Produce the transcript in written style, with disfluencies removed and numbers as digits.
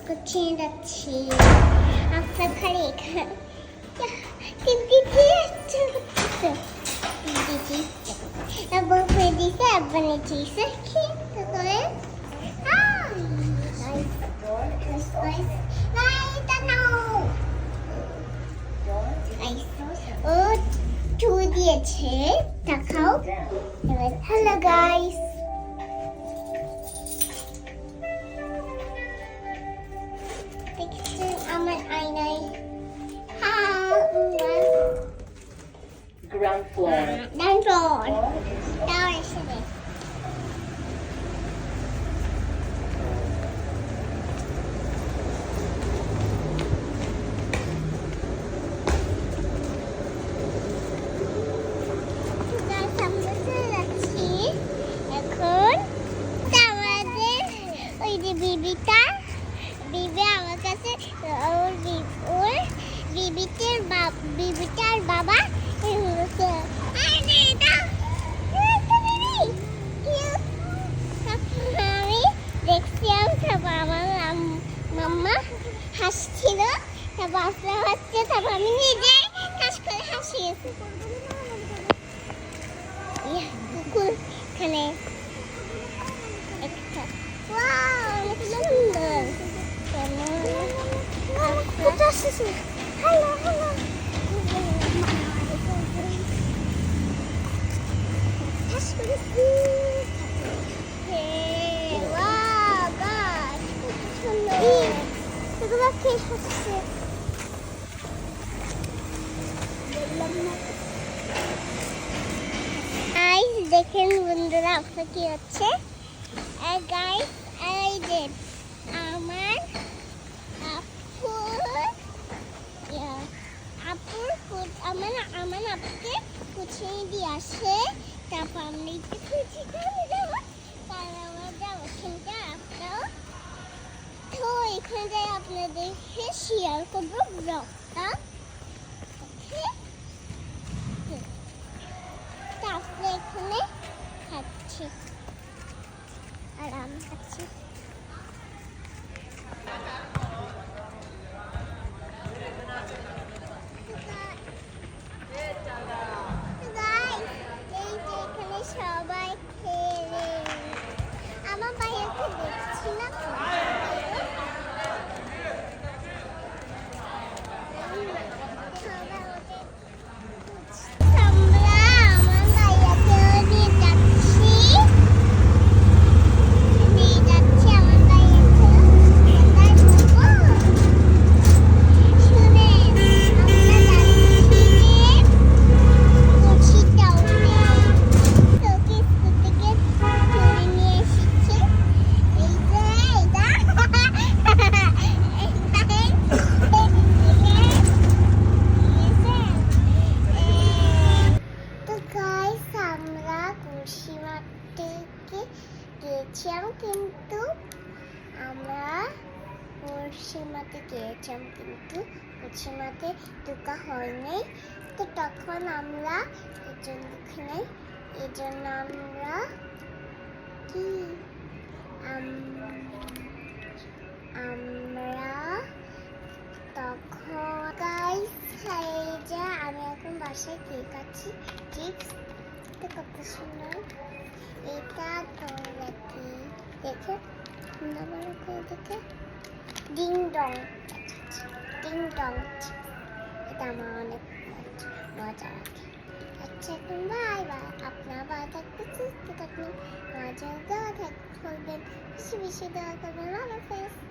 Coaching যাচ্ছি আপনার ঘরে এখানে কিন্তু দিদি এবং দিদি আপনি দিছে কি করে ও চু দিয়েছে দেখাও হ্যালো গাইস দেখছেন আমার আয়নায় Ground floor. Ground floor. Tower এসে দে বিবি আমার কাছে ওর বিবিটার বাবা আমি দেখছিলাম তারপর আমার মাম্মা হাসছিল তারপর আসলে হচ্ছে তারপর আমি নিজে কাজ করে হাসিয়েছি কুকুর এখানে একটা অনেক সুন্দর হ্যালো হ্যালো দেখেন বন্ধুরা আপনার কি হচ্ছে গাইস এই যে আমার আমার আপুকে কুচিয়ে দিয়ে আসে তারপর আমরা একটু কুচি করে দেবো তারপর আমরা যাবো কিন্তু আপনারাও তো এখানে যাই আপনাদেরকে শেয়ার করবো ব্লগটা তারপরে এখানে খাচ্ছি আর আমি খাচ্ছি সবাই খেলে আমার ভাইয়াকে দেখছি না কিন্তু আমরা গিয়েছিলাম কিন্তু সীমাতে ঢোকা হয়নি তো তখন আমরা এই জন্য আমরা কি আমরা তখন গাইস আমি এখন বাসায় কেক খাচ্ছি চিপস কত সুন্দর এটা তো নাকি দেখে ভালো করে দেখে ডিং ডং এটা আমার অনেক মজা লাগে আচ্ছা এখন বাই বাই আপনার ভালো থাকতে সুস্থ থাকবেন মজা দেওয়া থাকবেন বেশি বেশি দেওয়া করবেন আল্লাহ হাফেজ।